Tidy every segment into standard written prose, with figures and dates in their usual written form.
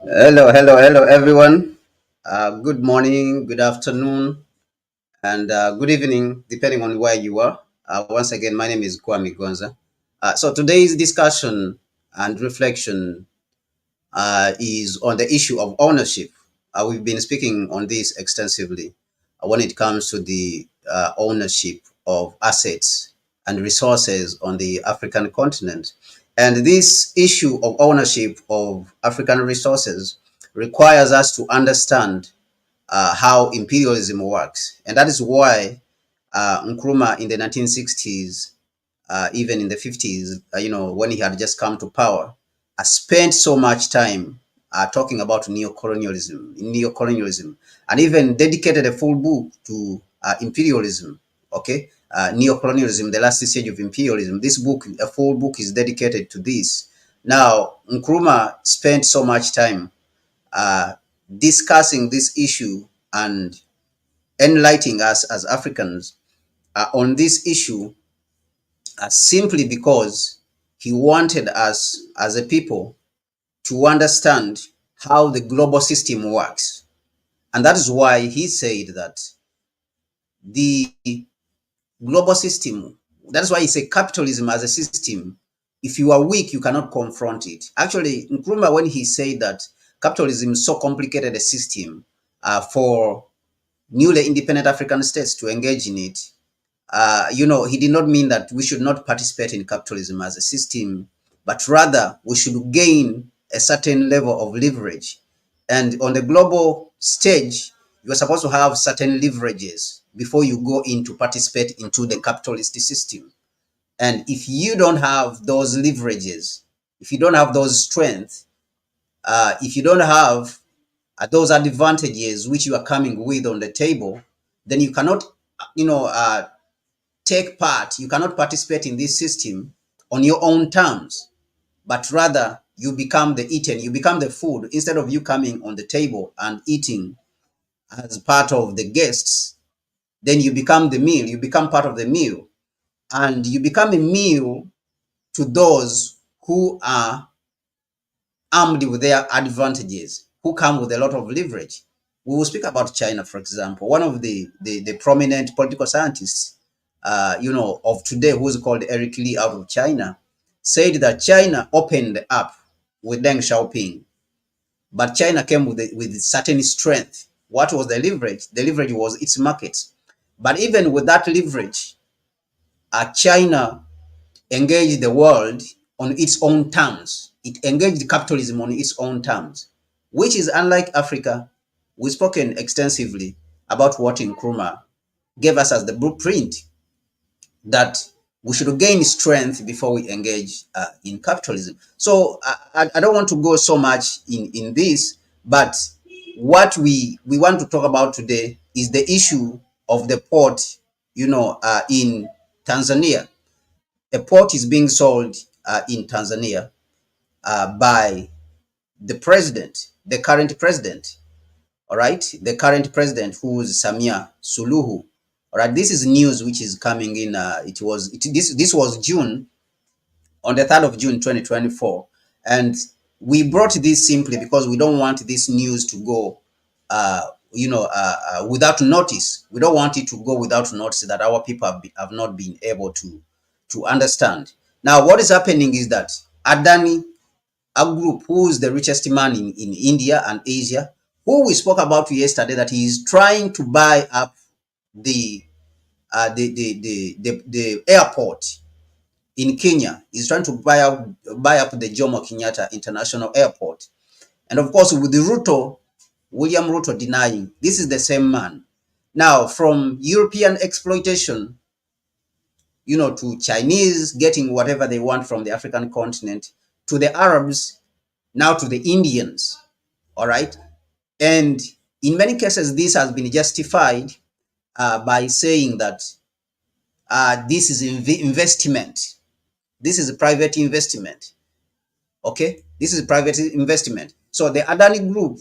Hello, everyone. Good morning, good afternoon, and good evening, depending on where you are. Once again, my name is Kwame Gonza. So today's discussion and reflection is on the issue of ownership. We've been speaking on this extensively when it comes to the ownership of assets and resources on the African continent. And this issue of ownership of African resources requires us to understand how imperialism works. And that is why Nkrumah in the 1960s, even in the 50s, when he had just come to power, spent so much time talking about neocolonialism, and even dedicated a full book to imperialism. Okay, neocolonialism, the last stage of imperialism. This book, a full book, is dedicated to this. Now, Nkrumah spent so much time uh, discussing this issue and enlightening us as Africans on this issue simply because he wanted us as a people to understand how the global system works. And that is why he said that the global system, that is why he said capitalism as a system, if you are weak, you cannot confront it. Actually, Nkrumah, when he said that capitalism is so complicated a system for newly independent African states to engage in it, he did not mean that we should not participate in capitalism as a system, but rather we should gain a certain level of leverage. And on the global stage, you are supposed to have certain leverages before you go in to participate into the capitalist system. And if you don't have those leverages, if you don't have those strengths, if you don't have those advantages which you are coming with on the table, then you cannot, take part, you cannot participate in this system on your own terms, but rather you become the eaten, you become the food. Instead of you coming on the table and eating as part of the guests, then you become the meal, you become part of the meal, and you become a meal to those who are armed with their advantages, who come with a lot of leverage. We will speak about China, for example. One of the prominent political scientists, of today, who's called Eric Lee out of China, said that China opened up with Deng Xiaoping, but China came with certain strength. What was the leverage? The leverage was its market. But even with that leverage, China engaged the world on its own terms. It engaged capitalism on its own terms, which is unlike Africa. We've spoken extensively about what Nkrumah gave us as the blueprint, that we should gain strength before we engage in capitalism. So I don't want to go so much in this, but what we want to talk about today is the issue of the port, in Tanzania. A port is being sold in Tanzania by the president, the current president, all right, the current president, who is Samia Suluhu. All right, this is news which is coming in. This was June, on the 3rd of June 2024, and we brought this simply because we don't want this news to go, without notice. We don't want it to go without notice that our people have not been able to understand. Now, what is happening is that Adani, a group who is the richest man in India and Asia, who we spoke about yesterday, that he is trying to buy up the the airport in Kenya. He's trying to buy up the Jomo Kenyatta International Airport. And of course, with the William Ruto denying, this is the same man. Now, from European exploitation, to Chinese getting whatever they want from the African continent, to the Arabs, now to the Indians, all right? And in many cases, this has been justified by saying that this is investment. This is a private investment, okay? This is a private investment. So the Adani Group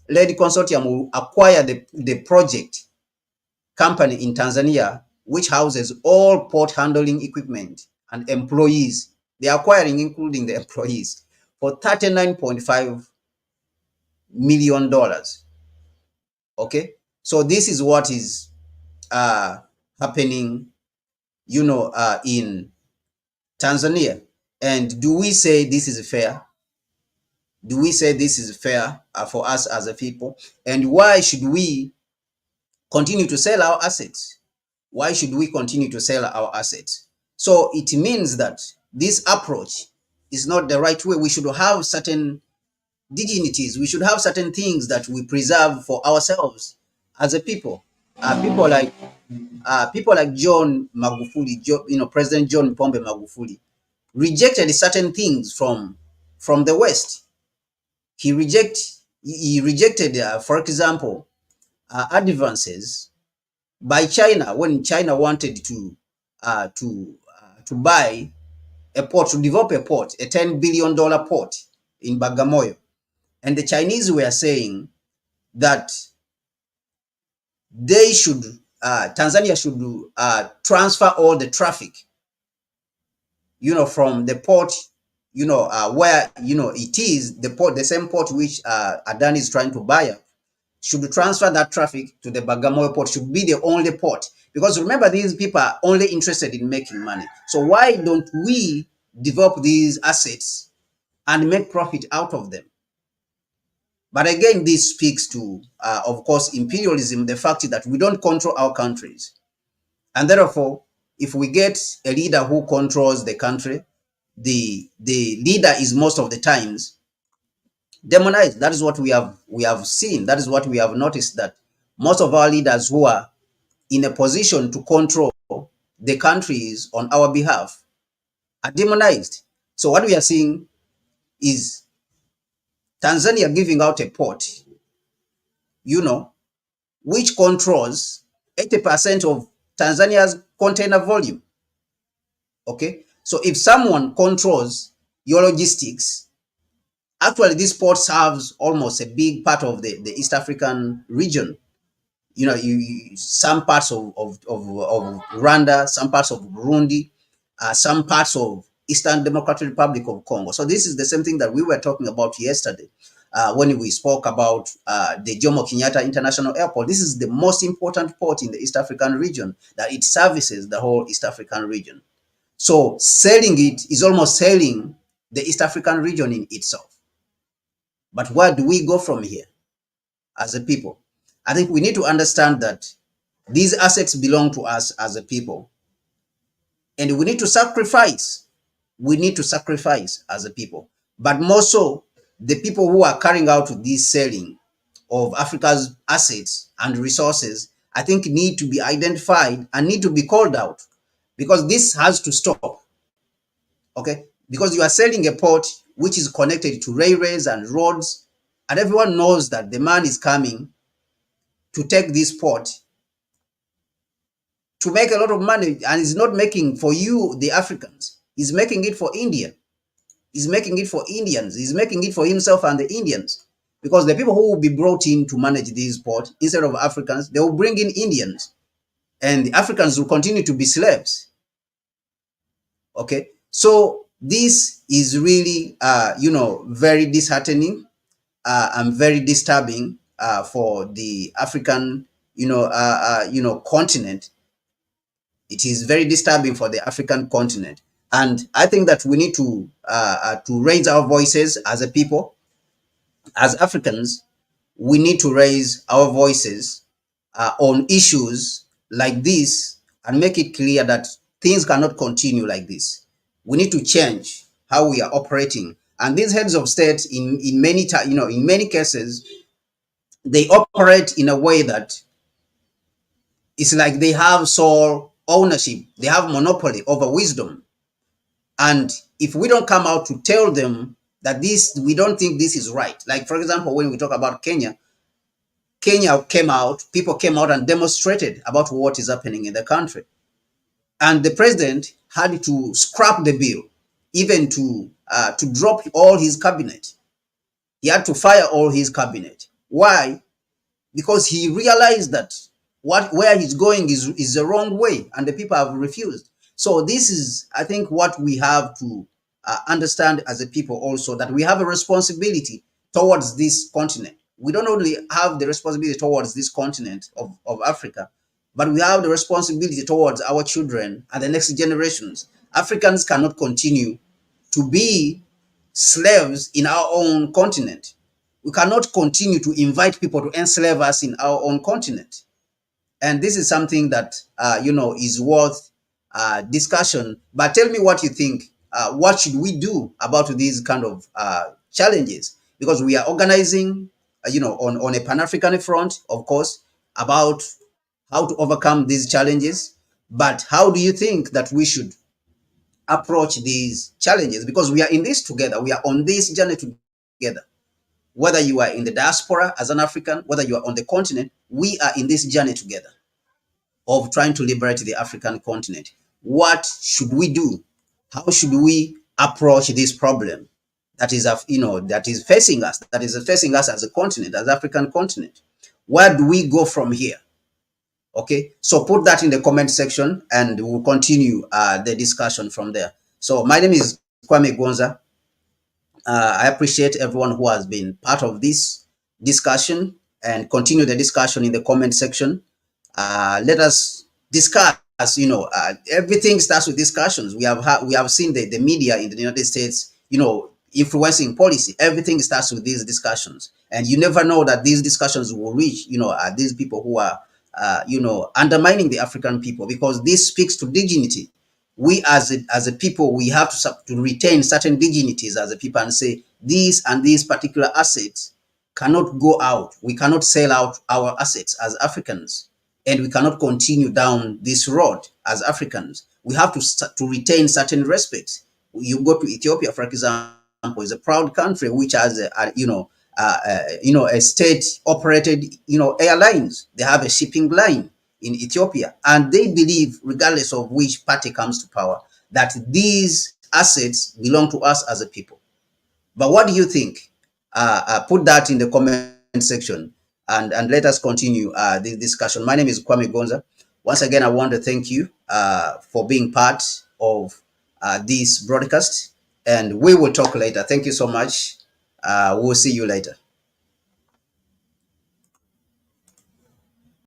led consortium will acquire the project company in Tanzania, which houses all port handling equipment and employees. They are acquiring, including the employees, for $39.5 million. Okay, so this is what is happening, in Tanzania. And do we say this is fair? Do we say this is fair for us as a people? And why should we continue to sell our assets? Why should we continue to sell our assets? So it means that this approach is not the right way. We should have certain dignities. We should have certain things that we preserve for ourselves as a people. People like John Magufuli, President John Pombe Magufuli, rejected certain things from the West. He rejected, for example, advances by China when China wanted to buy a port, to develop a port, a $10 billion port in Bagamoyo. And the Chinese were saying that they should, Tanzania should transfer all the traffic, from the port, where, it is the port, the same port which Adani is trying to buy, should transfer that traffic to the Bagamoyo port, should be the only port. Because remember, these people are only interested in making money. So why don't we develop these assets and make profit out of them? But again, this speaks to, of course, imperialism, the fact that we don't control our countries. And therefore, if we get a leader who controls the country, the leader is most of the times demonized. That is what we have seen. That is what we have noticed, that most of our leaders who are in a position to control the countries on our behalf are demonized. So what we are seeing is Tanzania giving out a port, which controls 80% of Tanzania's container volume. Okay, so if someone controls your logistics, actually this port serves almost a big part of the East African region. Some parts of Rwanda, some parts of Burundi, some parts of Eastern Democratic Republic of Congo. So this is the same thing that we were talking about yesterday when we spoke about the Jomo Kenyatta International Airport. This is the most important port in the East African region, that it services the whole East African region. So selling it is almost selling the East African region in itself. But where do we go from here as a people? I think we need to understand that these assets belong to us as a people. And we need to sacrifice. We need to sacrifice as a people. But more so, the people who are carrying out this selling of Africa's assets and resources, I think need to be identified and need to be called out, because this has to stop. Okay? Because you are selling a port which is connected to railways and roads, and everyone knows that the man is coming to take this port to make a lot of money, and he's not making for you, the Africans. He's making it for India. He's making it for Indians. He's making it for himself and the Indians. Because the people who will be brought in to manage this port, instead of Africans, they will bring in Indians. And the Africans will continue to be slaves. Okay? So this is really, very disheartening and very disturbing for the African, continent. It is very disturbing for the African continent. And I think that we need to raise our voices as a people. As Africans, we need to raise our voices on issues like this and make it clear that things cannot continue like this. We need to change how we are operating. And these heads of state, in many cases, they operate in a way that it's like they have sole ownership. They have monopoly over wisdom. And if we don't come out to tell them that we don't think this is right. Like, for example, when we talk about Kenya people came out and demonstrated about what is happening in the country. And the president had to scrap the bill, even to drop all his cabinet. He had to fire all his cabinet. Why? Because he realized that where he's going is the wrong way, and the people have refused. So this is, I think, what we have to understand as a people also that we have a responsibility towards this continent. We don't only have the responsibility towards this continent of Africa, but we have the responsibility towards our children and the next generations. Africans cannot continue to be slaves in our own continent. We cannot continue to invite people to enslave us in our own continent. And this is something that is worth discussion. But tell me what you think. What should we do about these kind of challenges? Because we are organizing, on a Pan-African front, of course, about how to overcome these challenges. But how do you think that we should approach these challenges? Because we are in this together. We are on this journey together. Whether you are in the diaspora as an African, whether you are on the continent, we are in this journey together of trying to liberate the African continent. What should we do? How should we approach this problem that is, that is facing us, as a continent, as African continent? Where do we go from here? Okay, so put that in the comment section and we'll continue the discussion from there. So my name is Kwame Gonza. I appreciate everyone who has been part of this discussion, and continue the discussion in the comment section. Let us discuss. Everything starts with discussions. We have seen the media in the United States, influencing policy. Everything starts with these discussions, and you never know that these discussions will reach, these people who are, undermining the African people, because this speaks to dignity. We as a people, we have to retain certain dignities as a people and say these and these particular assets cannot go out. We cannot sell out our assets as Africans, and we cannot continue down this road as Africans. We have to retain certain respect. You go to Ethiopia, for example, is a proud country which has a state-operated airlines. They have a shipping line in Ethiopia, and they believe, regardless of which party comes to power, that these assets belong to us as a people. But what do you think? Put that in the comment section, and let us continue this discussion. My name is Kwame Gonza. Once again, I want to thank you for being part of this broadcast, and we will talk later. Thank you so much. We'll see you later.